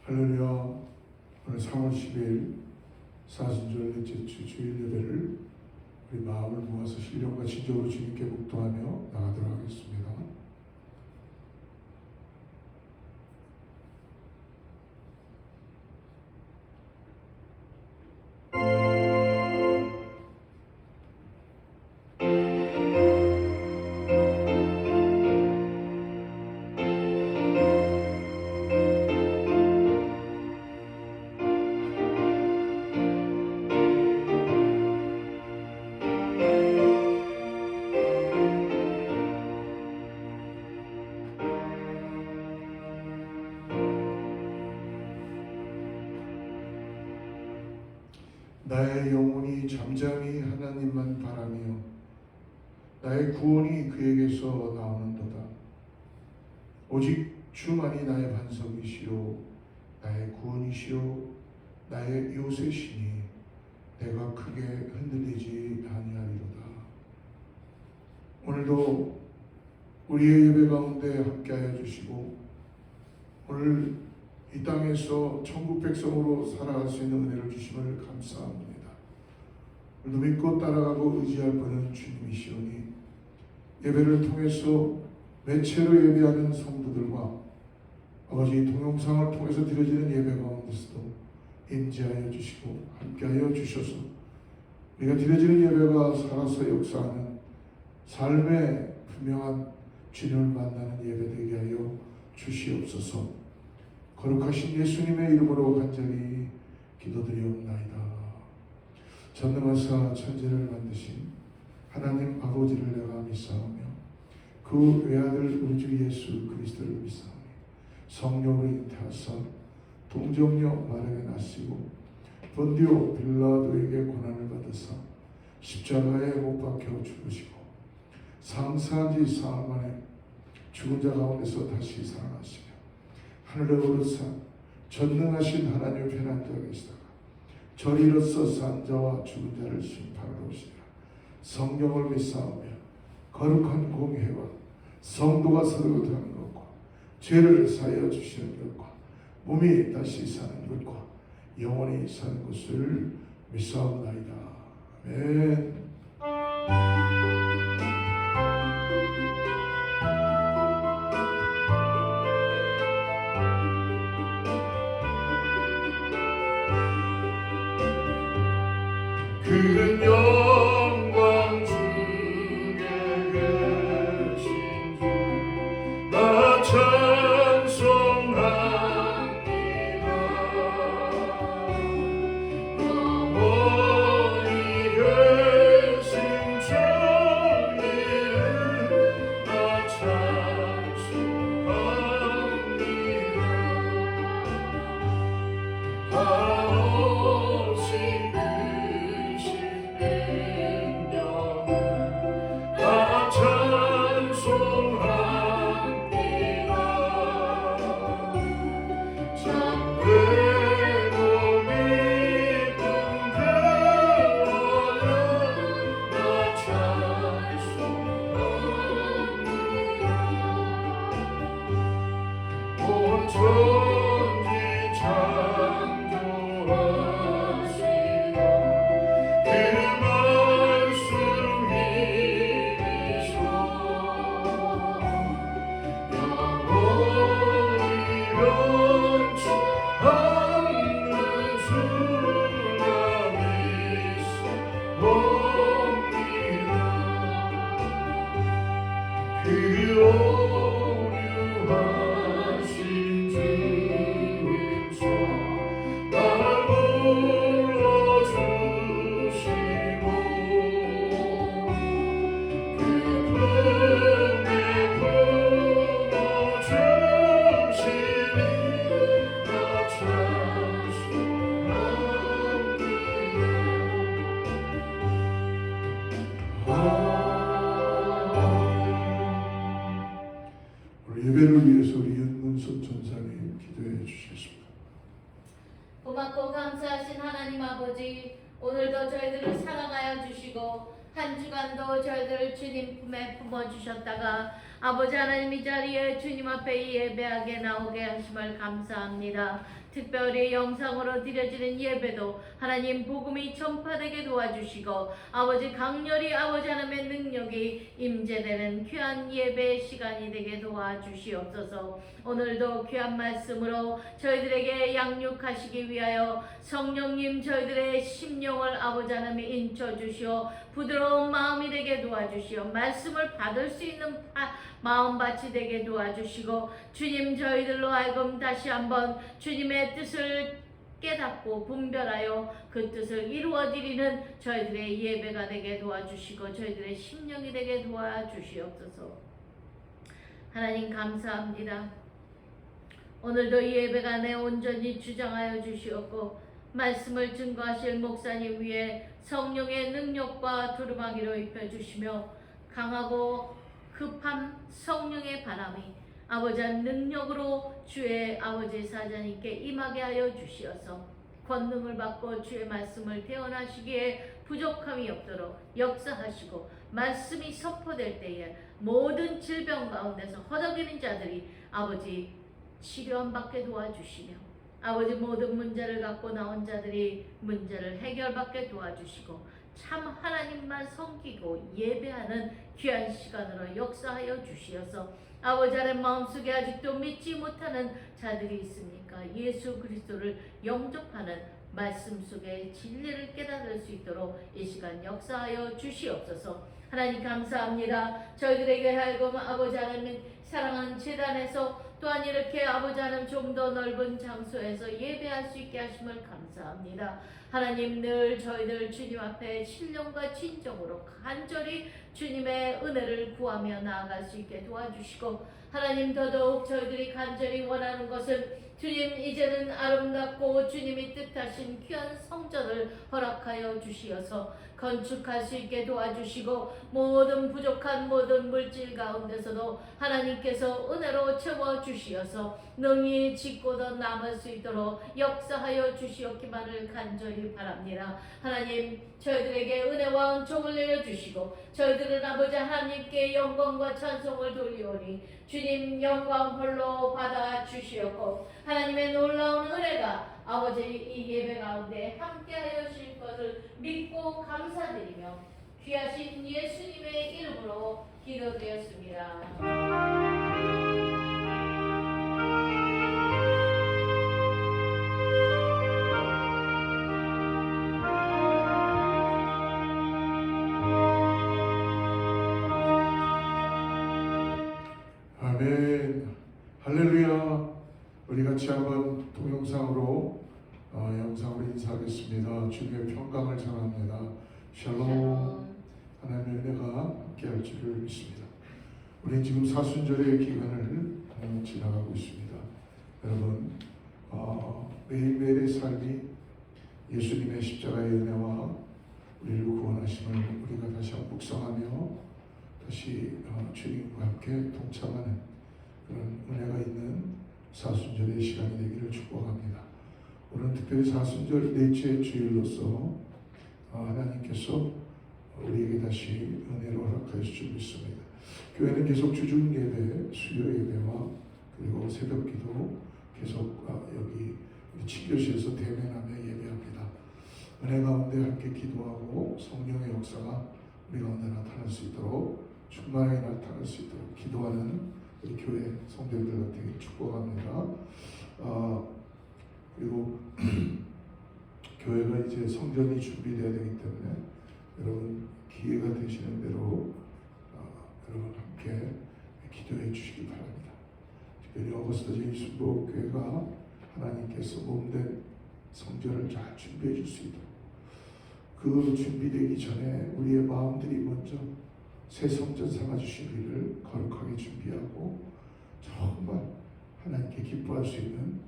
할렐루야. 오늘 3월 10일 사순절 넷째 주 주일 예배를 우리 마음을 모아서 신령과 진정으로 주님께 묵도하며 나가도록 하겠습니다. 나의 영혼이 잠잠히 하나님만 바라며 나의 구원이 그에게서 나오는도다. 오직 주만이 나의 반석이시요 나의 구원이시요 나의 요새시니 내가 크게 흔들리지 아니하리로다. 오늘도 우리의 예배 가운데 함께하여 주시고 오늘 이 땅에서 천국 백성으로 살아갈 수 있는 은혜를 주심을 감사합니다. 오늘도 믿고 따라가고 의지할 분은 주님이시오니 예배를 통해서 매체로 예배하는 성도들과 아버지 동영상을 통해서 드려지는 예배 가운데서도 임재하여 주시고 함께하여 주셔서 우리가 드려지는 예배가 살아서 역사하는 삶의 분명한 주님을 만나는 예배 되게 하여 주시옵소서. 거룩하신 예수님의 이름으로 간절히 기도드리옵나이다. 전능하사 천지를 만드신 하나님 아버지를 내가 믿사오며 그 외아들 우리 주 예수 그리스도를 믿사오니 성령으로 잉태하사 동정녀 마리아에 나시고 본디오 빌라도에게 고난을 받으사 십자가에 못 박혀 죽으시고 상사한 지 사흘 만에 죽은 자 가운데서 다시 살아나시고 하늘에 오르사 전능하신 하나님 편한 자 계시다가 저리로서 산 자와 죽은 자를 심판하러 오시리라. 성령을 믿사오며 거룩한 공회와 성도가 서로 교통하는 것과 죄를 사하여 주시는 것과 몸이 다시 사는 것과 영원히 사는 것을 믿사옵나이다. 아멘. 그 영광 중에 계신 주 나 찬송합니다. 영원히 계신 주님 나 찬송합니다. 하오신 예배를 위해서 우리 윤문선 전사님 기도해 주시겠습니다. 고맙고 감사하신 하나님 아버지, 오늘도 저희들을 사랑하여 주시고 한 주간도 저희들을 주님 품에 품어주셨다가 아버지 하나님 이 자리에 주님 앞에 예배하게 나오게 하심을 감사합니다. 특별히 영상으로 드려지는 예배도 하나님 복음이 전파되게 도와주시고 아버지 강렬히 아버지 하나님의 능력이 임재되는 귀한 예배 시간이 되게 도와주시옵소서. 오늘도 귀한 말씀으로 저희들에게 양육하시기 위하여 성령님 저희들의 심령을 아버지 하나님이 인쳐주시오 부드러운 마음이 되게 도와주시오 말씀을 받을 수 있는 마음밭이 되게 도와주시고 주님 저희들로 하여금 다시 한번 주님의 뜻을 깨닫고 분별하여 그 뜻을 이루어드리는 저희들의 예배가 되게 도와주시고 저희들의 심령이 되게 도와주시옵소서. 하나님 감사합니다. 오늘도 예배가 내 온전히 주장하여 주시옵고 말씀을 증거하실 목사님 위에 성령의 능력과 두루마기로 입혀주시며 강하고 급한 성령의 바람이 아버지의 능력으로 주의 아버지 사자님께 임하게 하여 주시어서 권능을 받고 주의 말씀을 대언하시기에 부족함이 없도록 역사하시고 말씀이 선포될 때에 모든 질병 가운데서 허덕이는 자들이 아버지 치료함 받게 도와주시며 아버지 모든 문제를 갖고 나온 자들이 문제를 해결받게 도와주시고 참 하나님만 섬기고 예배하는 귀한 시간으로 역사하여 주시어서 아버지 하나님 마음속에 아직도 믿지 못하는 자들이 있습니까? 예수 그리스도를 영접하는 말씀 속에 진리를 깨달을 수 있도록 이 시간 역사하여 주시옵소서. 하나님 감사합니다. 저희들에게 하여금 아버지 하나님 사랑하는 재단에서 또한 이렇게 아버지 하나님 좀 더 넓은 장소에서 예배할 수 있게 하심을 감사합니다. 하나님 늘 저희들 주님 앞에 신령과 진정으로 간절히 주님의 은혜를 구하며 나아갈 수 있게 도와주시고 하나님 더더욱 저희들이 간절히 원하는 것은 주님 이제는 아름답고 주님이 뜻하신 귀한 성전을 허락하여 주시어서 건축할 수 있게 도와주시고 모든 부족한 모든 물질 가운데서도 하나님께서 은혜로 채워주시어서 능히 짓고 더 남을 수 있도록 역사하여 주시옵기만을 간절히 바랍니다. 하나님 저희들에게 은혜와 은총을 내려주시고 저희들은 아버지 하나님께 영광과 찬송을 돌리오니 주님 영광 홀로 받아 주시옵고 하나님의 놀라운 은혜가 아버지 이 예배 가운데 함께하여 주실 것을 믿고 감사드리며 귀하신 예수님의 이름으로 기도드렸습니다. 아멘. 할렐루야. 우리 같이 한번 동영상으로 영상으로 인사하겠습니다. 주님의 평강을 전합니다. 샬롬. 하나님의 은혜가 함께할 줄을 믿습니다. 우리 지금 사순절의 기간을 지나가고 있습니다. 여러분 매일매일의 삶이 예수님의 십자가의 은혜와 우리를 구원하심을 우리가 다시 한번 묵상하며 다시 주님과 함께 동참하는 그런 은혜가 있는 사순절의 시간이 되기를 축복합니다. 오늘 특별히 사순절 넷째 주일로서 하나님께서 우리에게 다시 은혜를 허락하실 줄 믿습니다. 교회는 계속 주중 예배, 수요 예배와 그리고 새벽 기도 계속 여기 친교실에서 대면하며 예배합니다. 은혜 가운데 함께 기도하고 성령의 역사가 우리 가운데 나타날 수 있도록 충만하게 나타날 수 있도록 기도하는 우리 교회 성도들과 되게 축복합니다. 그리고 교회가 이제 성전이 준비되어야 되기 때문에 여러분 기회가 되시는 대로 여러분 함께 기도해 주시기 바랍니다. 특별히 어거스트 제이순복교회가 하나님께서 몸된 성전을 잘 준비해 줄 수 있도록 그 준비되기 전에 우리의 마음들이 먼저 새 성전 삼아주신 우리를 거룩하게 준비하고 정말 하나님께 기뻐할 수 있는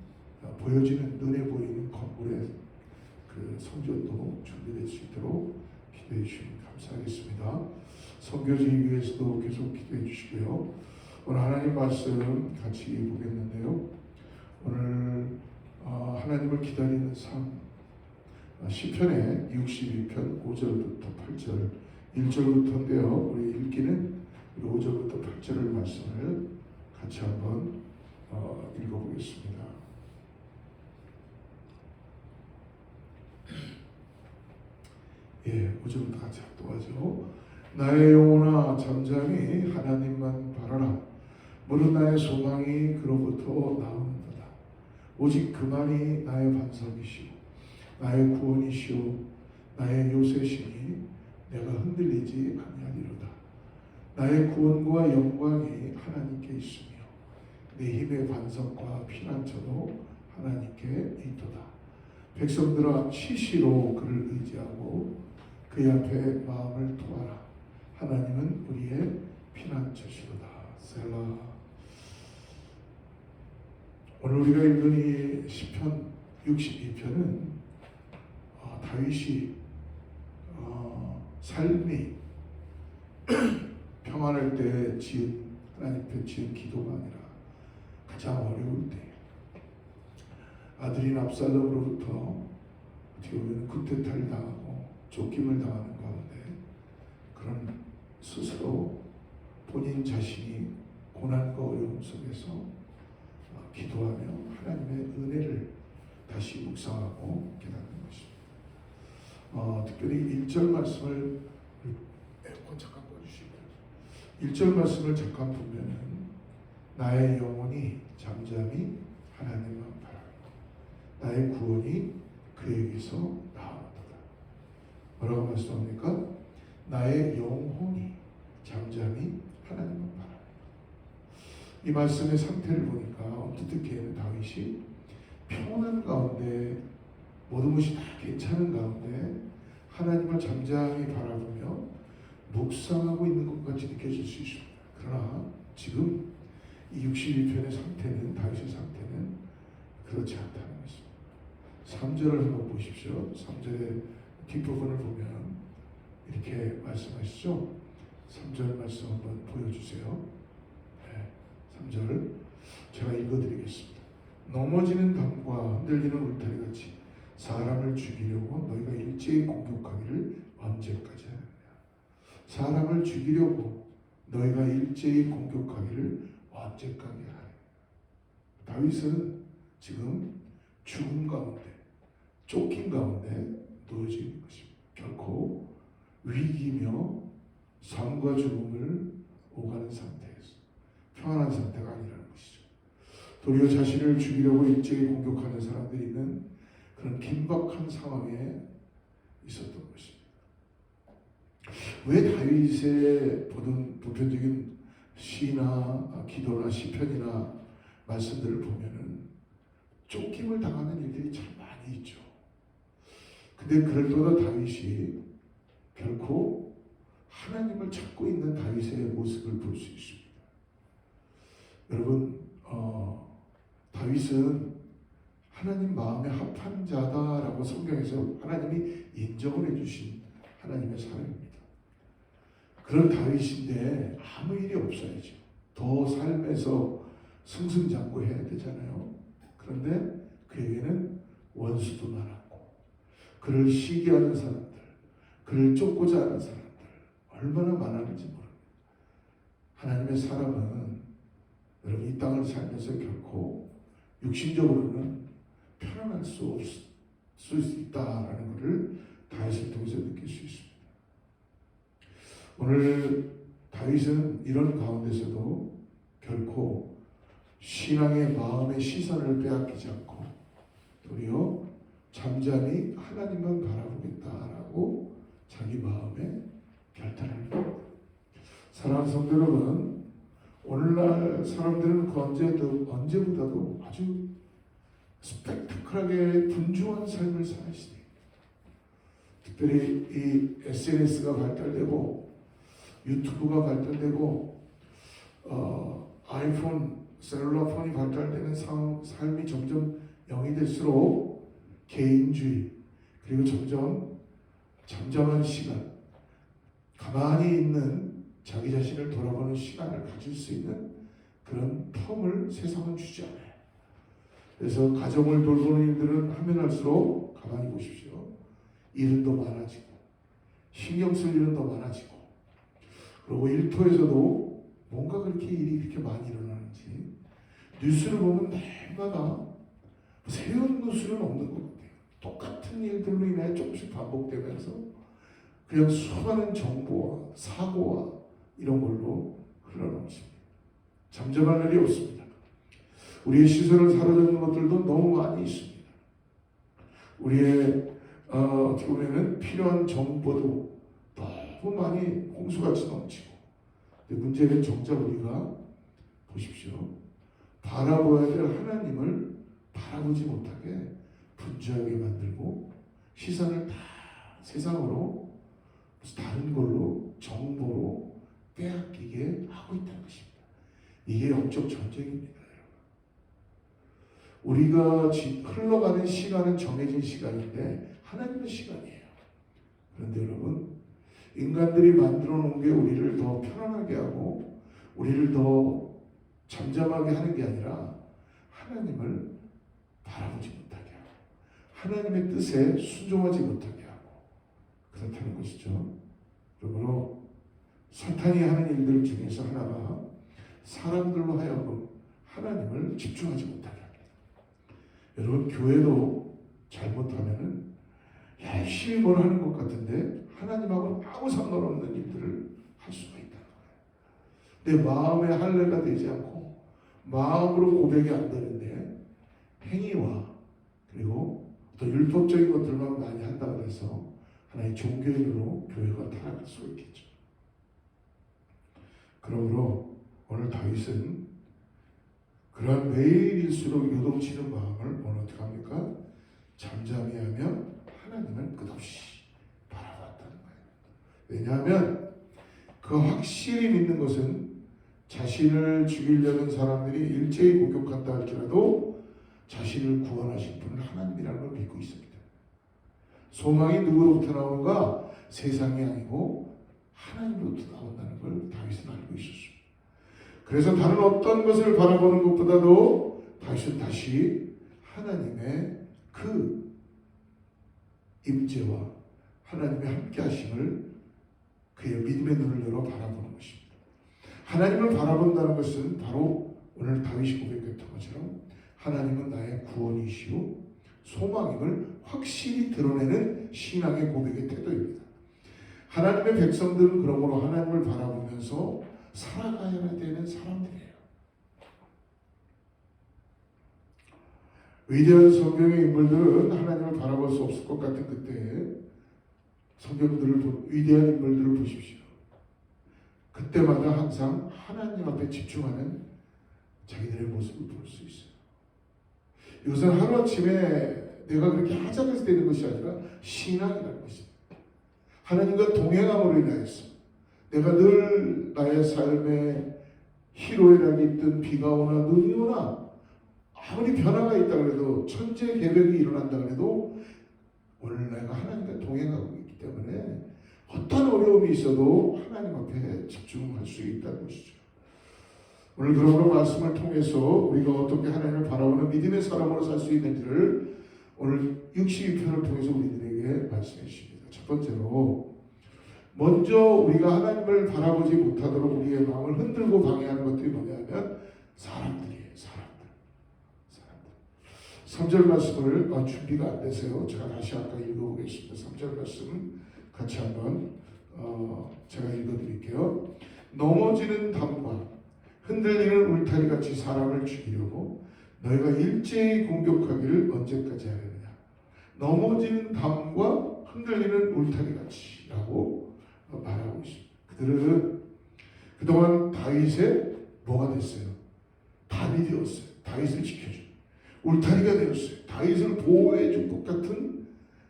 보여지는 눈에 보이는 건물의 그 성전도 준비될 수 있도록 기도해 주시면 감사하겠습니다. 선교지기 위해서도 계속 기도해 주시고요. 오늘 하나님 말씀 같이 보겠는데요. 오늘 하나님을 기다리는 삶 시편의 62편 5절부터 8절 1절부터인데요. 우리 읽기는 5절부터 8절의 말씀을 같이 한번 읽어보겠습니다. 5절부터 같이 합독하죠. 나의 영혼아 잠잠히 하나님만 바라라. 무릇 나의 소망이 그로부터 나오는도다. 오직 그만이 나의 반석이시오 나의 구원이시오 나의 요새시니 내가 흔들리지 아니하리로다. 나의 구원과 영광이 하나님께 있으며 내 힘의 반석과 피난처도 하나님께 있도다. 백성들아 시시로 그를 의지하고 그 앞에 마음을 토하라. 하나님은 우리의 피난처시로다. 셀라. 오늘 우리가 읽은 이 시편 62편은 다윗이 삶이 평안할 때 지은 하나님께 지은 기도가 아니라 가장 어려울 때 아들인 압살롬으로부터 어떻게 보면 쿠데타를 당하고 쫓김을 당하는 가운데 그런 스스로 본인 자신이 고난과 어려움 속에서 기도하며 하나님의 은혜를 다시 묵상하고 깨닫는 것입니다. 특별히 1절 말씀을 에어컨 잠깐 꺼주시고요. 1절 말씀을 잠깐 보면은 나의 영혼이 잠잠히 하나님만 바라고 나의 구원이 그에게서 나오도다. 뭐라고 말씀합니까? 나의 영혼이 잠잠히 하나님만 바라고. 이 말씀의 상태를 보니까 언뜻 듣기에는 다윗이 평온한 가운데 모든 것이 다 괜찮은 가운데 하나님을 잠잠히 바라보며 묵상하고 있는 것 같이 느껴질 수 있습니다. 그러나 지금 이 62편의 상태는 다윗의 상태는 그렇지 않다는 것입니다. 3절을 한번 보십시오. 3절의 뒷부분을 보면 이렇게 말씀하시죠. 3절 말씀 한번 보여주세요. 3절 제가 읽어드리겠습니다. 넘어지는 담과 흔들리는 울타리같이 사람을 죽이려고 너희가 일제히 공격하기를 언제까지 하느냐. 사람을 죽이려고 너희가 일제히 공격하기를 언제까지 하느냐. 다윗은 지금 죽음 가운데 쫓긴 가운데 놓여져 있는 것입니다. 결코 위기며 삶과 죽음을 오가는 상태에서 평안한 상태가 아니라는 것이죠. 도리어 자신을 죽이려고 일제히 공격하는 사람들이 있는 그런 긴박한 상황에 있었던 것입니다. 왜 다윗의 보편적인 시나 기도나 시편이나 말씀들을 보면은 쫓김을 당하는 일들이 참 많이 있죠. 근데 그럴때마다 다윗이 결코 하나님을 찾고 있는 다윗의 모습을 볼 수 있습니다. 여러분, 다윗은 하나님 마음에 합한 자다라고 성경에서 하나님이 인정을 해주신 하나님의 사람입니다. 그런 다윗인데 아무 일이 없어야죠. 더 삶에서 승승장구해야 되잖아요. 그런데 그에게는 원수도 많았고 그를 시기하는 사람들, 그를 쫓고자 하는 사람들 얼마나 많았는지 모릅니다. 하나님의 사람은 여러분 이 땅을 살면서 결코 육신적으로는 편안할 수 있다라는 것을 다윗을 통해서 느낄 수 있습니다. 오늘 다윗은 이런 가운데서도 결코 신앙의 마음의 시선을 빼앗기지 않고 도리어 잠잠히 하나님만 바라보겠다라고 자기 마음에 결단을 합니다. 사랑하는 성도 여러분, 오늘날 사람들은 그 언제보다도 아주 스펙타클하게 분주한 삶을 사시니 특별히 이 SNS가 발달되고 유튜브가 발달되고 아이폰, 셀룰라폰이 발달되는 삶이 점점 영이 될수록 개인주의 그리고 점점 잠잠한 시간 가만히 있는 자기 자신을 돌아보는 시간을 가질 수 있는 그런 텀을 세상은 주지 않아요. 그래서 가정을 돌보는 일들은 하면 할수록 가만히 보십시오. 일은 더 많아지고 신경 쓸 일은 더 많아지고 그리고 일터에서도 뭔가 그렇게 일이 그렇게 많이 일어나는지 뉴스를 보면 매일마다 새로운 뉴스는 없는 것 같아요. 똑같은 일들로 인해 조금씩 반복되면서 그냥 수많은 정보와 사고와 이런 걸로 흘러넘칩니다. 잠잠할 날이 없습니다. 우리의 시선을 사로잡는 것들도 너무 많이 있습니다. 우리의 어떻게 보면 필요한 정보도 너무 많이 홍수같이 넘치고, 근데 문제는 정작 우리가 보십시오. 바라보아야 될 하나님을 바라보지 못하게 분주하게 만들고 시선을 다 세상으로 무슨 다른 걸로 정보로 빼앗기게 하고 있다는 것입니다. 이게 영적 전쟁입니다. 우리가 흘러가는 시간은 정해진 시간인데 하나님의 시간이에요. 그런데 여러분, 인간들이 만들어 놓은 게 우리를 더 편안하게 하고 우리를 더 잠잠하게 하는 게 아니라 하나님을 바라보지 못하게 하고 하나님의 뜻에 순종하지 못하게 하고 그렇다는 것이죠. 그러므로 사탄이 하는 일들 중에서 하나가 사람들로 하여금 하나님을 집중하지 못하게 합니다. 여러분, 교회도 잘못하면은 열심히 뭘 하는 것 같은데 하나님하고는 아무 상관없는 일들을 할 수가 있다는 거예요. 내 마음의 할례가 되지 않고 마음으로 고백이 안 되는데 행위와 그리고 또 율법적인 것들만 많이 한다고 해서 하나의 종교인으로 교회가 타락할 수 있겠죠. 그러므로 오늘 다윗은 그러한 매일일수록 요동치는 마음을 오늘 어떻게 합니까? 잠잠히 하며 하나님을 끝없이 바라봤다는 거예요. 왜냐하면 그 확실히 믿는 것은 자신을 죽이려는 사람들이 일제히 공격한다 할지라도 자신을 구원하신 분은 하나님이라는 걸 믿고 있습니다. 소망이 누구로부터 나오는가? 세상이 아니고 하나님으로부터 나온다는 걸 다윗은 알고 있었습니다. 그래서 다른 어떤 것을 바라보는 것보다도 다윗은 다시 하나님의 그 임재와 하나님의 함께 하심을 그의 믿음의 눈을 열어 바라보는 것입니다. 하나님을 바라본다는 것은 바로 오늘 다윗이 고백했던 것처럼 하나님은 나의 구원이시오 소망임을 확실히 드러내는 신앙의 고백의 태도입니다. 하나님의 백성들은 그러므로 하나님을 바라보면서 살아가야 되는 사람들이에요. 위대한 성경의 인물들은 하나님을 바라볼 수 없을 것 같은 그때 위대한 인물들을 보십시오. 그때마다 항상 하나님 앞에 집중하는 자기들의 모습을 볼 수 있어요. 이것은 하루아침에 내가 그렇게 하자면서 되는 것이 아니라 신앙이라는 것입니다. 하나님과 동행함으로 인하여서 내가 늘 나의 삶에 희로애락이 있든 비가 오나 눈이 오나 아무리 변화가 있다 그래도 천재개벽이 일어난다 그래도 오늘 내가 하나님과 동행하고 있기 때문에 어떤 어려움이 있어도 하나님 앞에 집중할 수 있다는 것이죠. 오늘 그러므로 말씀을 통해서 우리가 어떻게 하나님을 바라보는 믿음의 사람으로 살 수 있는지를 오늘 62편을 통해서 우리들에게 말씀해 주십니다. 첫 번째로 먼저 우리가 하나님을 바라보지 못하도록 우리의 마음을 흔들고 방해하는 것들이 뭐냐면 사람들이에요. 사람들. 3절 말씀을 준비가 안 되세요. 제가 다시 아까 읽어보겠습니다. 3절 말씀 같이 한번 제가 읽어드릴게요. 넘어지는 담과 흔들리는 울타리같이 사람을 죽이려고 너희가 일제히 공격하기를 언제까지 하려느냐. 넘어지는 담과 흔들리는 울타리같이 라고 말하고 있습니다. 그들은 그동안 다윗의 뭐가 됐어요? 답이 되었어요. 다윗을 지켜준 울타리가 되었어요. 다윗을 보호해 줄 것 같은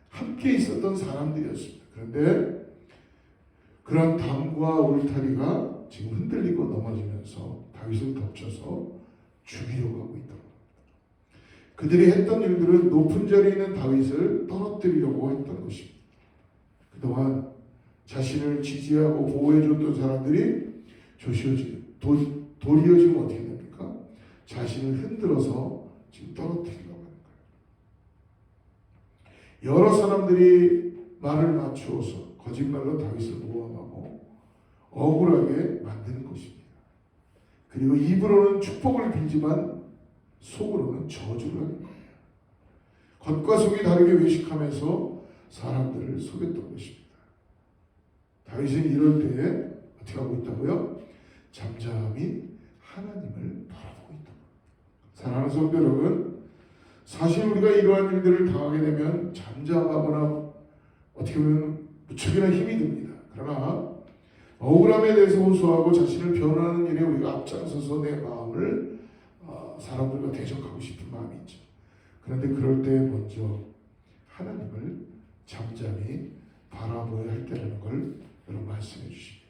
함께 있었던 사람들이었습니다. 그런데 그런 담과 울타리가 지금 흔들리고 넘어지면서 다윗을 덮쳐서 죽이려고 하고 있다고 합니다. 그들이 했던 일들은 높은 자리에 있는 다윗을 떨어뜨리려고 했던 것입니다. 그동안 자신을 지지하고 보호해줬던 사람들이 도리어 지금 어떻게 됩니까? 자신을 흔들어서 지금 떨어뜨리려고 하는 거예요. 여러 사람들이 말을 맞추어서 거짓말로 다윗을 모함하고 억울하게 만드는 것입니다. 그리고 입으로는 축복을 빌지만 속으로는 저주를 하는 거예요. 겉과 속이 다르게 외식하면서 사람들을 속였던 것입니다. 다윗은 이럴 때 어떻게 하고 있다고요? 잠잠히 하나님을 바라보고 있다. 사랑하는 성도 여러분, 사실 우리가 이러한 일들을 당하게 되면 잠잠하거나 어떻게 보면 무척이나 힘이 듭니다. 그러나 억울함에 대해서 호소하고 자신을 변호하는 일에 우리가 앞장서서 내 마음을 사람들과 대적하고 싶은 마음이 있죠. 그런데 그럴 때 먼저 하나님을 잠잠히 바라보아야 할 때라는 걸 여러분 말씀해 주십니다.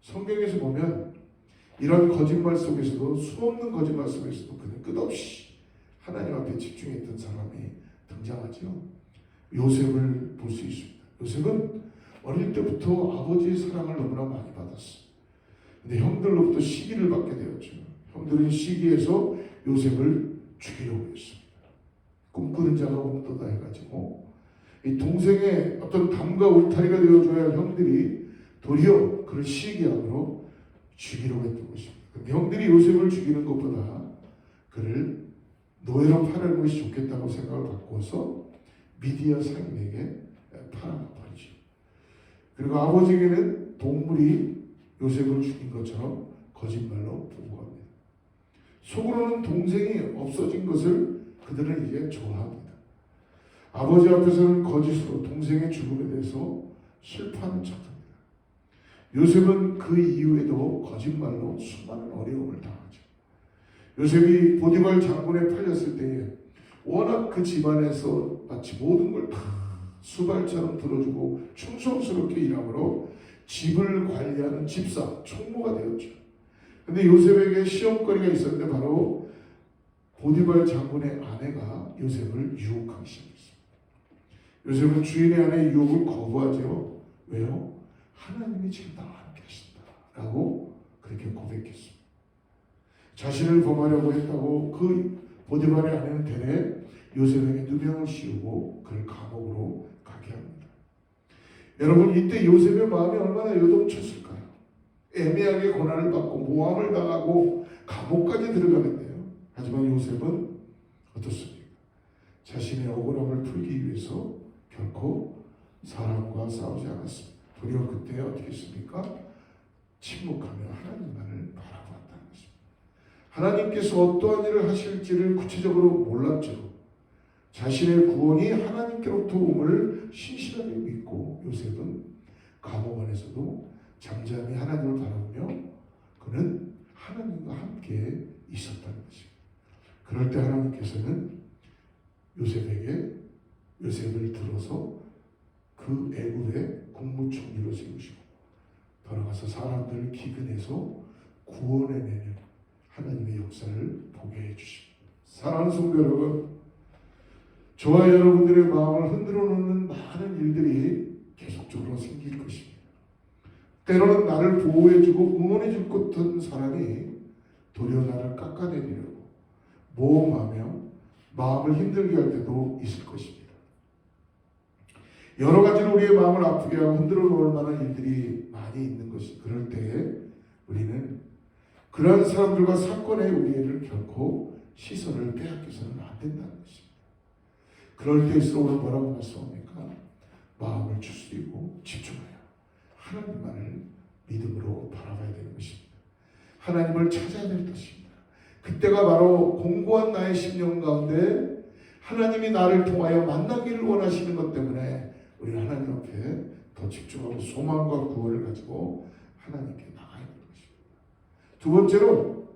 성경에서 보면 이런 거짓말 속에서도, 수없는 거짓말 속에서도 그는 끝없이 하나님 앞에 집중했던 사람이 등장하죠. 요셉을 볼 수 있습니다. 요셉은 어릴 때부터 아버지의 사랑을 너무나 많이 받았어요. 근데 형들로부터 시기를 받게 되었죠. 형들은 시기에서 요셉을 죽이려고 했습니다. 꿈꾸는 자가 온도다 해가지고 이 동생의 어떤 담과 울타리가 되어줘야 할 형들이 도리어 그를 시기함으로 죽이려고 했던 것입니다. 근데 형들이 요셉을 죽이는 것보다 그를 노예로 팔아는 것이 좋겠다고 생각을 바꾸어서 미디아 상인에게 팔아버리죠. 그리고 아버지에게는 동물이 요셉을 죽인 것처럼 거짓말로 보고합니다. 속으로는 동생이 없어진 것을 그들은 이제 좋아합니다. 아버지 앞에서는 거짓으로 동생의 죽음에 대해서 슬퍼하는 척합니다. 요셉은 그 이후에도 거짓말로 수많은 어려움을 당하죠. 요셉이 보디발 장군에 팔렸을 때에 워낙 그 집안에서 마치 모든 걸 다 수발처럼 들어주고 충성스럽게 일함으로 집을 관리하는 집사, 총무가 되었죠. 근데 요셉에게 시험거리가 있었는데 바로 보디발 장군의 아내가 요셉을 유혹하기 시작했습니다. 요셉은 주인의 아내의 유혹을 거부하죠. 왜요? 하나님이 지금 나와 함께 하신다 라고 그렇게 고백했습니다. 자신을 범하려고 했다고 그 보디발의 아내는 대래 요셉에게 누명을 씌우고 그를 감옥으로 가게 합니다. 여러분, 이때 요셉의 마음이 얼마나 요동쳤을까요? 애매하게 고난을 받고 모함을 당하고 감옥까지 들어가는데요. 하지만 요셉은 어떻습니까? 자신의 억울함을 풀기 위해서 결코 사람과 싸우지 않았습니다. 도리어 그때 어떻게 했습니까? 침묵하며 하나님만을 바라보았다는 것입니다. 하나님께서 어떠한 일을 하실지를 구체적으로 몰랐죠. 자신의 구원이 하나님께로부터 옴을 신실하게 믿고 요셉은 감옥 안에서도 잠잠히 하나님을 바라보며 그는 하나님과 함께 있었다는 것입니다. 그럴 때 하나님께서는 요셉을 들어서 그 애굽의 국무총리로 세우시고 돌아가서 사람들을 기근해서 구원해내는 하나님의 역사를 보게 해주십니다. 사랑하는 성도 여러분, 저와 여러분들의 마음을 흔들어 놓는 많은 일들이 계속적으로 생길 것입니다. 때로는 나를 보호해주고 응원해줄 것 같은 사람이 도리어 나를 깎아내리려고 모험하며 마음을 힘들게 할 때도 있을 것입니다. 여러 가지로 우리의 마음을 아프게 하고 흔들어 놓을 만한 일들이 많이 있는 것이, 그럴 때 우리는 그러한 사람들과 사건에 우리를 결코 시선을 빼앗겨서는 안 된다는 것입니다. 그럴 때일수록 오늘 뭐라고 말씀합니까? 마음을 추스리고 집중하여 하나님만을 믿음으로 바라봐야 되는 것입니다. 하나님을 찾아야 될 것입니다. 그때가 바로 공고한 나의 심령 가운데 하나님이 나를 통하여 만나기를 원하시는 것 때문에 우리는 하나님 앞에 더 집중하고 소망과 구원을 가지고 하나님께 나가야 되는 것입니다. 두 번째로,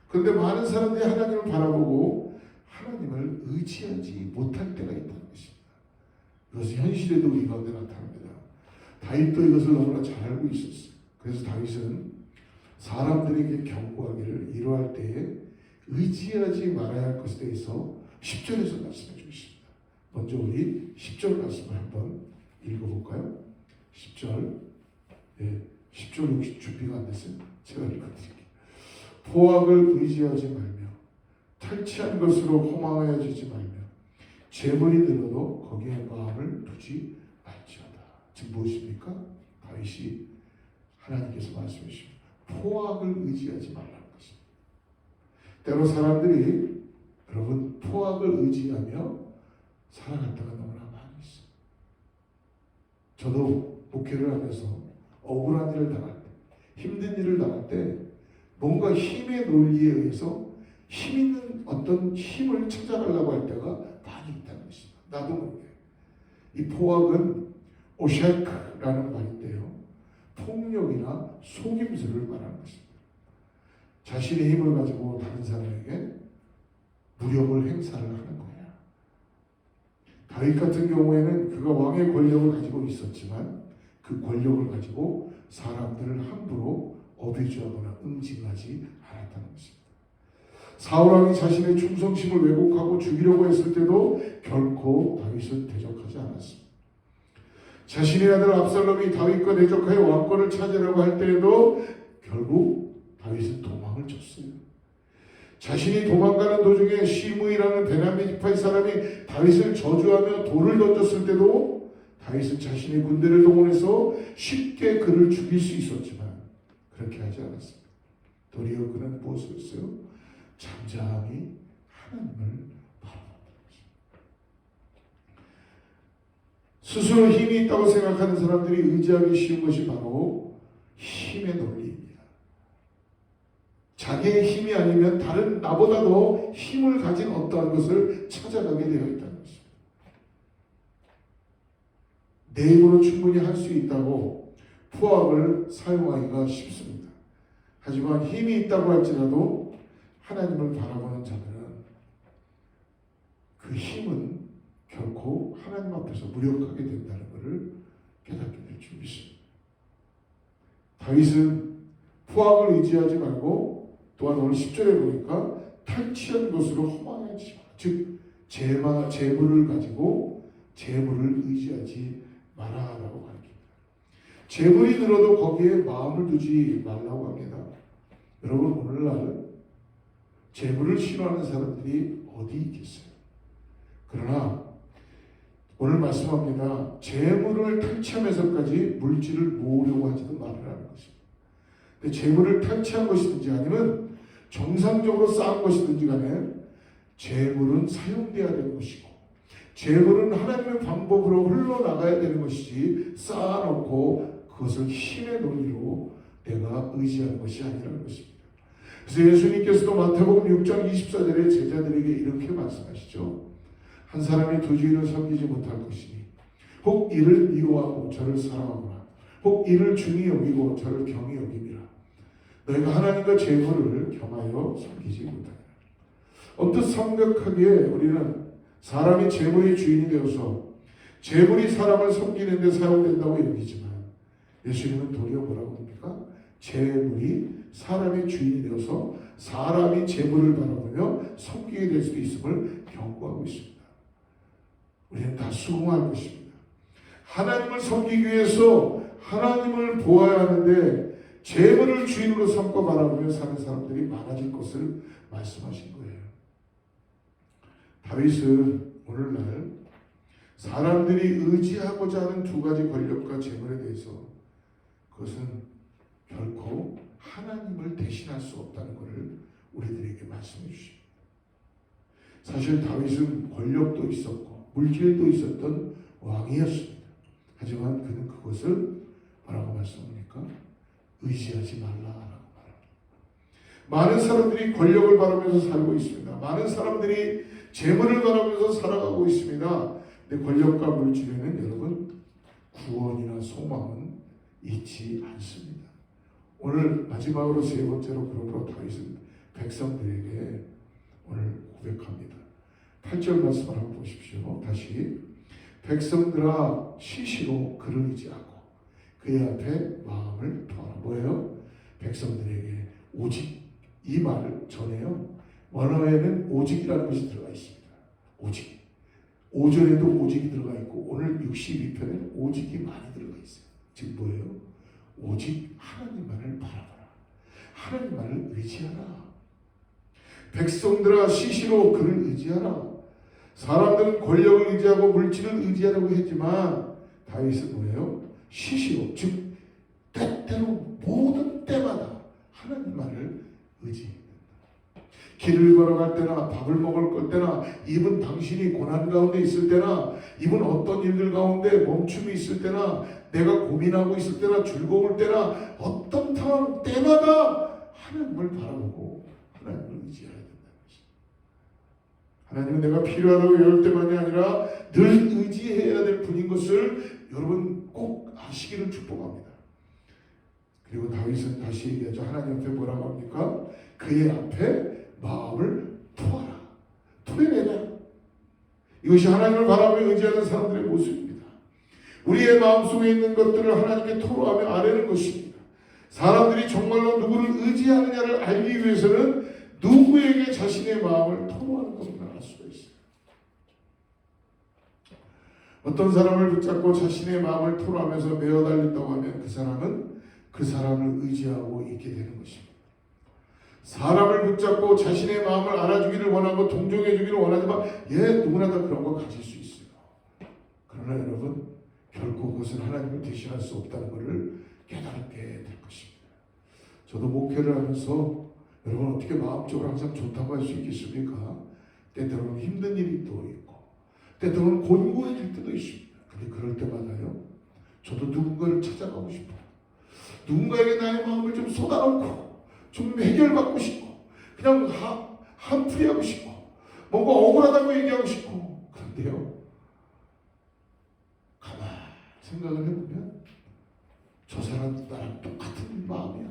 그런데 많은 사람들이 하나님을 바라보고 하나님을 의지하지 못할 때가 있다는 것입니다. 이것은 현실에도 우리 가운데 나타납니다. 다윗도 이것을 너무나 잘 알고 있었어요. 그래서 다윗은 사람들에게 경고하기를 이러할 때에 의지하지 말아야 할 것에 대해서 10절에서 말씀해 주십니다. 먼저 우리 10절 말씀을 한번 읽어볼까요? 10절. 10절 혹시 준비가 안 됐어요? 제가 읽어드릴게요. 포악을 의지하지 말며 탈취한 것으로 허망하여지지 말며 재물이 늘어도 거기에 마음을 두지 말지어다. 지금 무엇입니까? 다윗이 하나님께서 말씀해 주십니다. 포악을 의지하지 말라는 것입니다. 때로 사람들이 여러분 포악을 의지하며 살아갈 때가 너무나 많이 있어요. 저도 목회를 하면서 억울한 일을 당할 때, 힘든 일을 당할 때 뭔가 힘의 논리에 의해서 힘 있는 어떤 힘을 찾아가려고 할 때가 많이 있다는 것입니다. 나도 모르게. 이 포악은 오셰크라는 말인데요. 폭력이나 속임수를 말하는 것입니다. 자신의 힘을 가지고 다른 사람에게 무력을 행사를 하는 거예요. 다윗 같은 경우에는 그가 왕의 권력을 가지고 있었지만 그 권력을 가지고 사람들을 함부로 어뷰즈하거나 응징하지 않았다는 것입니다. 사울왕이 자신의 충성심을 왜곡하고 죽이려고 했을 때도 결코 다윗을 대적하지 않았습니다. 자신의 아들 압살롬이 다윗과 대적하여 왕권을 차지하려고 할 때에도 결국 다윗은 도망을 쳤어요. 자신이 도망가는 도중에 시므이라는 베냐민 지파의 사람이 다윗을 저주하며 돌을 던졌을 때도 다윗은 자신의 군대를 동원해서 쉽게 그를 죽일 수 있었지만 그렇게 하지 않았습니다. 도리어 그는 무엇을 했어요? 잠잠히 하나님을 바라봤다는 것입니다. 스스로 힘이 있다고 생각하는 사람들이 의지하기 쉬운 것이 바로 힘의 논리입니다. 자기의 힘이 아니면 다른 나보다 더 힘을 가진 어떠한 것을 찾아가게 되어 있다는 것입니다. 내 힘으로 충분히 할 수 있다고 포악을 사용하기가 쉽습니다. 하지만 힘이 있다고 할지라도 하나님을 바라보는 자들은 그 힘은 결코 하나님 앞에서 무력하게 된다는 것을 깨닫게 될 줄 믿습니다. 다윗은 포악을 의지하지 말고 또한 오늘 10절에 보니까 탈취한 것으로 허망해지지 마라. 즉 재물을 가지고 재물을 의지하지 마라라고 가르칩니다. 재물이 늘어도 거기에 마음을 두지 말라고 합니다. 여러분 오늘날 재물을 싫어하는 사람들이 어디 있겠어요? 그러나 오늘 말씀합니다. 재물을 탈취하면서까지 물질을 모으려고 하지도 말라는 것입니다. 근데 재물을 탈취한 것이든지 아니면 정상적으로 쌓은 것이든지 간에 재물은 사용돼야 되는 것이고 재물은 하나님의 방법으로 흘러나가야 되는 것이지 쌓아놓고 그것을 힘의 논리로 내가 의지하는 것이 아니라는 것입니다. 그래서 예수님께서도 마태복음 6장 24절에 제자들에게 이렇게 말씀하시죠. 한 사람이 두 주인을 섬기지 못할 것이니 혹 이를 미워하고 저를 사랑하거나 혹 이를 중히 여기고 저를 경히 여김이라. 너희가 하나님과 재물을 겸하여 섬기지 못하리라. 언뜻 생각하기에 우리는 사람이 재물의 주인이 되어서 재물이 사람을 섬기는 데 사용된다고 여기지만 예수님은 도리어 뭐라고 합니까? 재물이 사람의 주인이 되어서 사람이 재물을 바라보며 섬기게 될 수 있음을 경고하고 있습니다. 우리는 다 수긍할 것입니다. 하나님을 섬기기 위해서 하나님을 보아야 하는데 재물을 주인으로 삼고 바라보며 사는 사람들이 많아질 것을 말씀하신 거예요. 다윗은 오늘날 사람들이 의지하고자 하는 두 가지 권력과 재물에 대해서 그것은 결코 하나님을 대신할 수 없다는 것을 우리들에게 말씀해 주십니다. 사실 다윗은 권력도 있었고 물질도 있었던 왕이었습니다. 하지만 그는 그것을 뭐라고 말씀합니까? 의지하지 말라라고 말합니다. 많은 사람들이 권력을 바라면서 살고 있습니다. 많은 사람들이 재물을 바라면서 살아가고 있습니다. 근데 권력과 물질에는 여러분 구원이나 소망은 있지 않습니다. 오늘 마지막으로 세 번째로 그러므로 다윗은 백성들에게 오늘 고백합니다. 8절 말씀을 한번 보십시오. 다시 백성들아 시시로 그를 의지하고 그의 앞에 마음을 두어라. 뭐예요? 백성들에게 오직 이 말을 전해요. 원어에는 오직이라는 것이 들어가 있습니다. 오직. 5절에도 오직이 들어가 있고 오늘 62편에는 오직이 많이 들어가 있어요. 즉 뭐예요? 오직 하나님만을 바라봐라. 하나님만을 의지하라. 백성들아 시시로 그를 의지하라. 사람들은 권력을 의지하고 물질을 의지하려고 했지만 다윗은 뭐예요? 시시로 즉 때때로 모든 때마다 하나님만을 의지했다. 길을 걸어갈 때나 밥을 먹을 때나 이분 당신이 고난 가운데 있을 때나 이분 어떤 일들 가운데 멈춤이 있을 때나 내가 고민하고 있을 때나 즐거울 때나 어떤 상황 때마다 하나님을 바라보고 하나님을 의지해야 된다는 것입니다. 하나님은 내가 필요하다고 이럴 때만이 아니라 늘 의지해야 될 분인 것을 여러분 꼭 아시기를 축복합니다. 그리고 다윗은 다시 얘기하죠. 하나님 앞에 뭐라고 합니까? 그의 앞에 마음을 토하라. 토해내라. 이것이 하나님을 바라보며 의지하는 사람들의 모습입니다. 우리의 마음속에 있는 것들을 하나님께 토로하며 아뢰는 것입니다. 사람들이 정말로 누구를 의지하느냐를 알기 위해서는 누구에게 자신의 마음을 토로하는 것만 알 수가 있어요. 어떤 사람을 붙잡고 자신의 마음을 토로하면서 메어 달린다고 하면 그 사람은 그 사람을 의지하고 있게 되는 것입니다. 사람을 붙잡고 자신의 마음을 알아주기를 원하고 동정해 주기를 원하지만 누구나 다 그런 거 가질 수 있어요. 그러나 여러분 결코 그것은 하나님을 대신할 수 없다는 것을 깨닫게 될 것입니다. 저도 목회를 하면서 여러분 어떻게 마음적으로 항상 좋다고 할 수 있겠습니까? 때때로는 힘든 일이 또 있고 때때로는 곤고해질 때도 있습니다. 근데 그럴 때마다요 저도 누군가를 찾아가고 싶어요. 누군가에게 나의 마음을 좀 쏟아놓고 좀 해결받고 싶고 그냥 한풀이하고 싶고 뭔가 억울하다고 얘기하고 싶고 그런데요 가만히 생각을 해보면 저 사람도 나랑 똑같은 마음이야.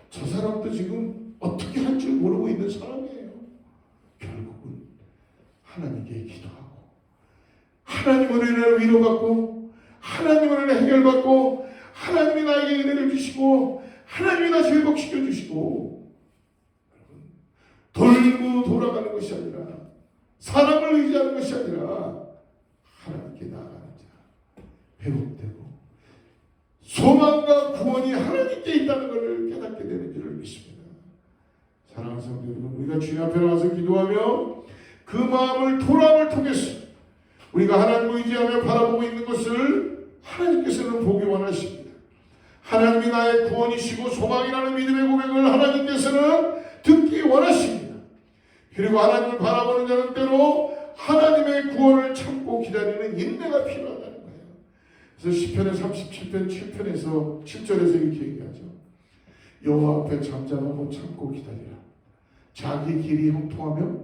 저 사람도 지금 어떻게 할 줄 모르고 있는 사람이에요. 결국은 하나님께 기도하고 하나님으로 인해 위로받고 하나님으로 인해 해결받고 하나님이 나에게 은혜를 주시고 하나님이 나 회복시켜 주시고 돌고 돌아가는 것이 아니라 사람을 의지하는 것이 아니라 하나님께 나아가는 자 회복되고 소망과 구원이 하나님께 있다는 것을 깨닫게 되는 줄을 믿습니다. 사랑하는 성도 여러분, 우리가 주님 앞에 나와서 기도하며 그 마음을 토람을 통해서 우리가 하나님을 의지하며 바라보고 있는 것을 하나님께서는 보기 원하십니다. 하나님이 나의 구원이시고 소망이라는 믿음의 고백을 하나님께서는 듣기 원하십니다. 그리고 하나님을 바라보는 자는 때로 하나님의 구원을 참고 기다리는 인내가 필요하다는 거예요. 그래서 시편의 37편 7편에서 7절에서 이렇게 얘기하죠. 여호와 앞에 잠잠하고 참고 기다리라. 자기 길이 형통하며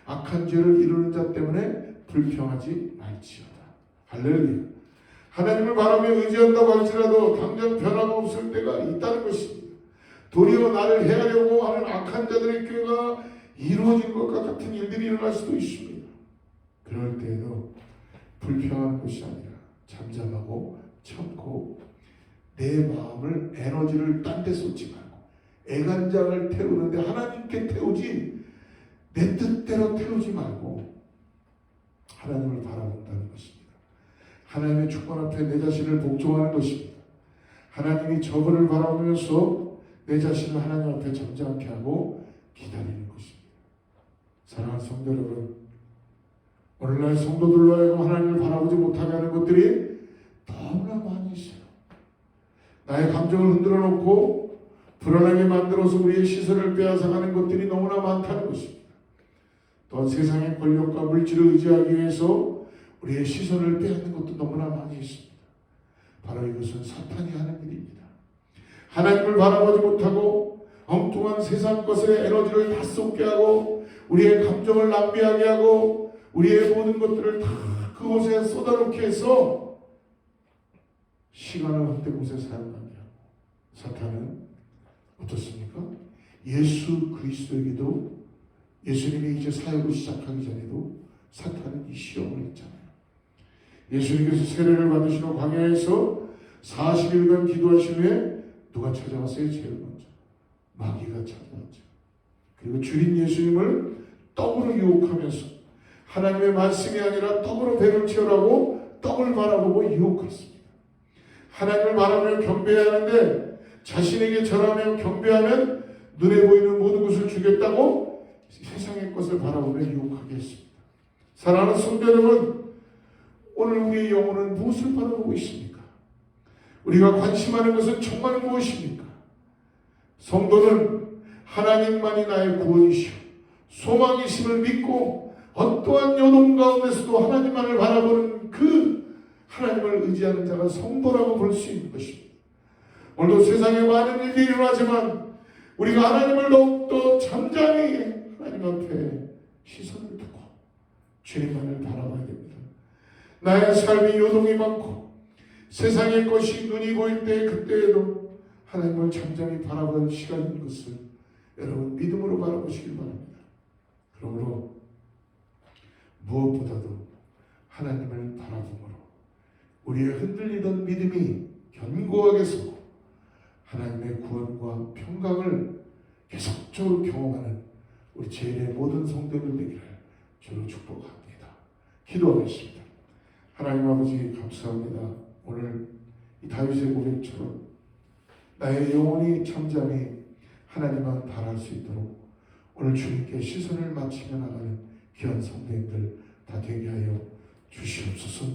악한 죄를 이루는 자 때문에 불평하지 말지어다. 할렐루야. 하나님을 바라며 의지한다고 할지라도 당장 변화가 없을 때가 있다는 것입니다. 도리어 나를 해하려고 하는 악한 자들의 꾀가 이루어진 것과 같은 일들이 일어날 수도 있습니다. 그럴 때에도 불평하는 것이 아니라 잠잠하고 참고 내 마음을 에너지를 딴 데 쏟지 말고 애간장을 태우는데 하나님께 태우지 내 뜻대로 태우지 말고 하나님을 바라본다는 것입니다. 하나님의 주권 앞에 내 자신을 복종하는 것입니다. 하나님이 저분을 바라보면서 내 자신을 하나님 앞에 잠잠케 하고 기다리는 것입니다. 사랑하는 성도 여러분, 오늘날 성도들로 하여금 하나님을 바라보지 못하게 하는 것들이 너무나 많이 있어요. 나의 감정을 흔들어 놓고 불안하게 만들어서 우리의 시선을 빼앗아가는 것들이 너무나 많다는 것입니다. 또 세상의 권력과 물질을 의지하기 위해서 우리의 시선을 빼앗는 것도 너무나 많이 있습니다. 바로 이것은 사탄이 하는 일입니다. 하나님을 바라보지 못하고 엉뚱한 세상 것에 에너지를 다 쏟게 하고 우리의 감정을 낭비하게 하고 우리의 모든 것들을 다 그곳에 쏟아놓게 해서 시간을 헛된 곳에 사용하게 하고 사탄은 어떻습니까? 예수 그리스도에게도 예수님이 이제 사역을 시작하기 전에도 사탄은 이 시험을 했잖아요. 예수님께서 세례를 받으신 후 광야에서 40일간 기도하신 후에 누가 찾아왔어요? 제일 먼저 마귀가 찾아왔죠. 그리고 주인 예수님을 떡으로 유혹하면서 하나님의 말씀이 아니라 떡으로 배를 채우라고 떡을 바라보고 유혹했습니다. 하나님을 바라보며 경배해야 하는데 자신에게 절하며 경배하면 눈에 보이는 모든 것을 주겠다고 세상의 것을 바라보며 유혹하게 했습니다. 사랑하는 성도 여러분, 오늘 우리의 영혼은 무엇을 바라보고 있습니까? 우리가 관심하는 것은 정말 무엇입니까? 성도는 하나님만이 나의 구원이시오 소망이심을 믿고 어떠한 요동 가운데서도 하나님만을 바라보는 그 하나님을 의지하는 자가 성도라고 볼 수 있는 것입니다. 오늘도 세상에 많은 일들이 일어나지만 우리가 하나님을 더욱더 잠잠히 하나님 앞에 시선을 두고 주님만을 바라봐야 됩니다. 나의 삶이 요동이 많고 세상의 것이 눈이 보일 때 그때에도 하나님을 잠잠히 바라볼 시간인 것을 여러분 믿음으로 바라보시길 바랍니다. 그러므로 무엇보다도 하나님을 바라봄으로 우리의 흔들리던 믿음이 견고하게 서고 하나님의 구원과 평강을 계속적으로 경험하는 우리 제1의 모든 성도들 되기를 주로 축복합니다. 기도하겠습니다. 하나님 아버지 감사합니다. 오늘 이 다윗의 고백처럼 나의 영혼이 잠잠히 하나님만 바랄 수 있도록 오늘 주님께 시선을 맞추며 나가는 귀한 성도님들 다 되게 하여 주시옵소서.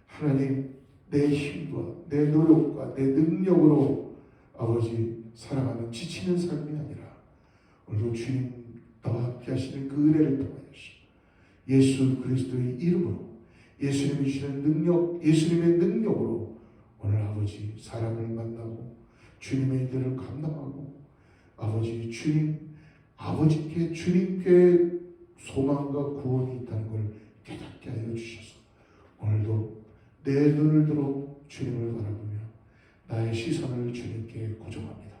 하나님, 내 힘과 내 노력과 내 능력으로 아버지 살아가는 지치는 삶이 아니라 오늘도 주님 나와 함께 하시는 그 은혜를 통하여서 예수 그리스도의 이름으로 예수님이 주시는 능력, 예수님의 능력으로 오늘 아버지 사람을 만나고 주님의 일들을 감당하고 아버지 주님 아버지께 주님께 소망과 구원이 있다는 걸 깨닫게 하여 주셔서 오늘도 내 눈을 들어 주님을 바라보며 나의 시선을 주님께 고정합니다.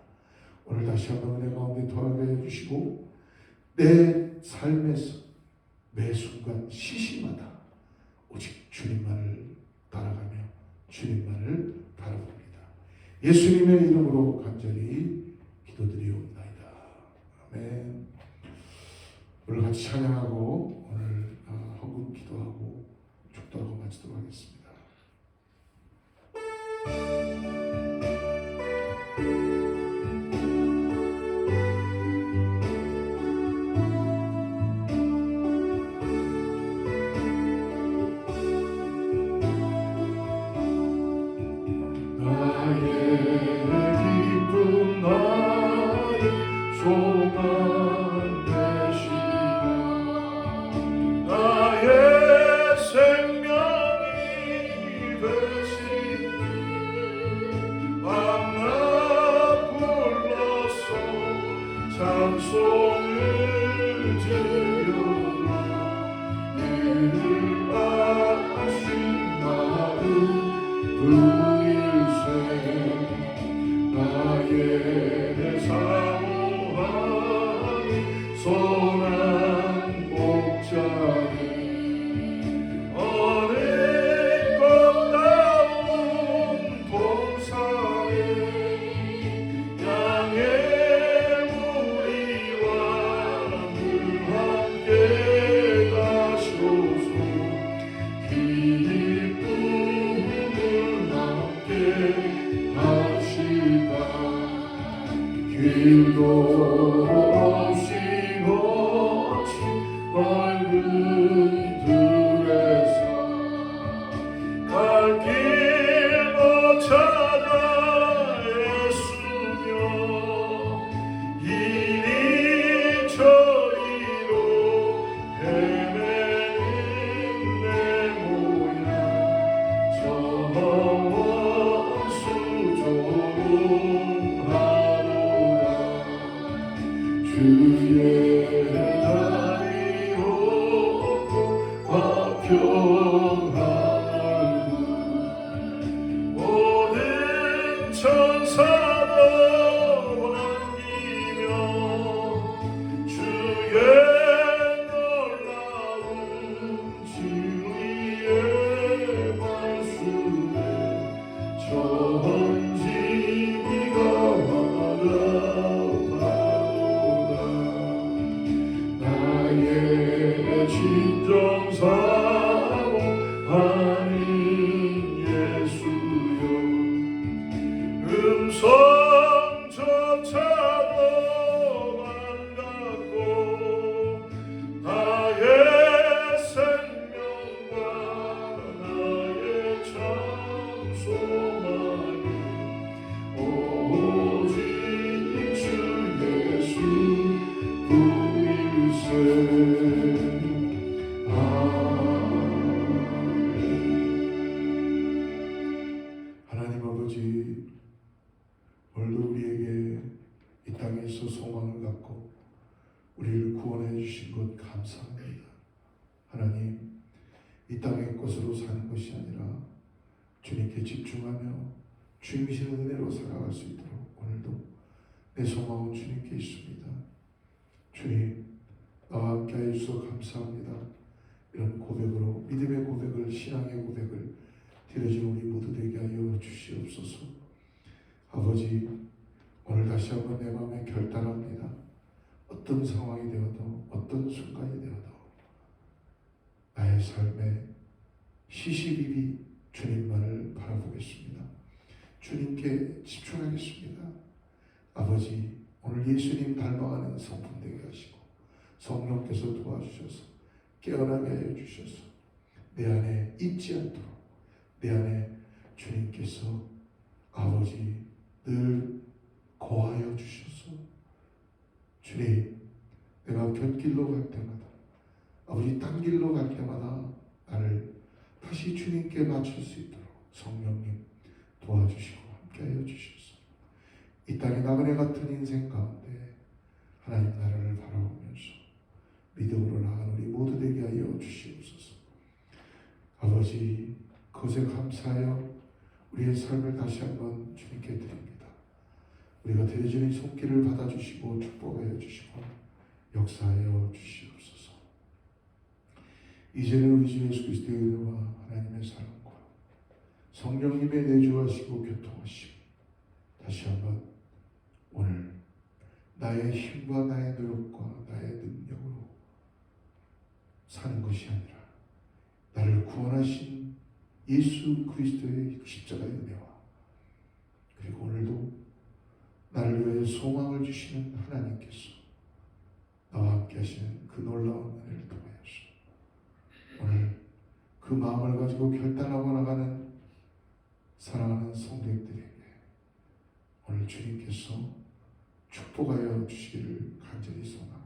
오늘 다시 한번 은혜 가운데 더하게 해주시고 내 삶에서 매 순간 시시마다 오직 주님만을 따라가며 주님만을 바라봅니다. 예수님의 이름으로 간절히 기도드리옵나이다. 아멘. 오늘 같이 찬양하고 오늘 헌금 기도하고 축도하고 마치도록 하겠습니다. 길도 없이 거친 넓은 들에서 갈 길도 찾아 애쓰며 이리 저리로 헤매는 내 모양 저 주의 다리 오고 화평한 얼굴 모든 천사도 반기며 주의 놀라운 진리의 말씀에 전지가 진정사모 아닌 예수여 음성조차도 반갑고 나의 생명과 나의 참 소망이 오직 주 예수 뿐일세 우리를 구원해 주신 것 감사합니다. 하나님, 이 땅의 것으로 사는 것이 아니라 주님께 집중하며 주님이신 은혜로 살아갈 수 있도록 오늘도 내 소망은 주님께 있습니다. 주님, 나와 함께 하여 주셔서 감사합니다. 이런 고백으로 믿음의 고백을, 신앙의 고백을 드려진 우리 모두 되게 하여 주시옵소서. 아버지, 오늘 다시 한번 내 마음에 결단합니다. 어떤 상황이 되어도 어떤 순간이 되어도 나의 삶에 시시비비 주님만을 바라보겠습니다. 주님께 집중하겠습니다. 아버지, 오늘 예수님 닮아가는 성품 되게 하시고 성령께서 도와주셔서 깨어나게 하여 주셔서 내 안에 잊지 않도록 내 안에 주님께서 아버지 늘 거하여 주셔서 주님, 내가 곁길로 갈 때마다 아버지 딴 길로 갈 때마다 나를 다시 주님께 맞출 수 있도록 성령님 도와주시고 함께하여 주셔서 이 땅의 나그네 같은 인생 가운데 하나님 나라를 바라보면서 믿음으로 나아가는 우리 모두 되게 하여 주시옵소서. 아버지, 그것에 감사하여 우리의 삶을 다시 한번 주님께 드립니다. 우리가 드려지는 손길을 받아주시고 축복하여 주시고 역사하여 주시옵소서. 이제는 우리 주 예수 그리스도의 은혜와 하나님의 사랑과 성령님의 내주하시고 교통하시고 다시 한번 오늘 나의 힘과 나의 노력과 나의 능력으로 사는 것이 아니라 나를 구원하신 예수 그리스도의 십자가의 은혜와 그리고 오늘도 나를 위해 소망을 주시는 하나님께서 나와 함께 하시는 그 놀라운 은혜를 통하여서 오늘 그 마음을 가지고 결단하고 나가는 사랑하는 성도들에게 오늘 주님께서 축복하여 주시기를 간절히 소망하며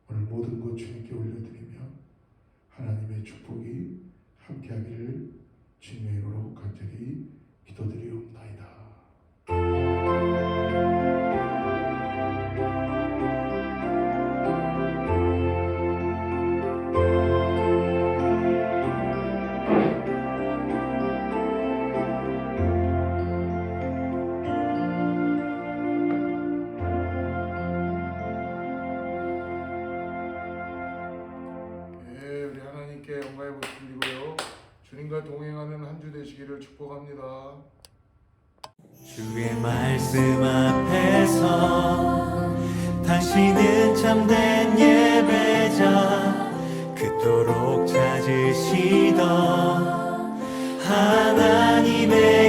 오늘 모든 것 주님께 올려드리며 하나님의 축복이 함께하기를 주님의 이름으로 간절히 기도드리옵나이다. 우리 하나님께 영광의 모습 드리고요. 주님과 동행하는 한 주 되시기를 축복합니다. 주의 말씀 앞에서 당신은 참된 예배자 그토록 찾으시던 하나님의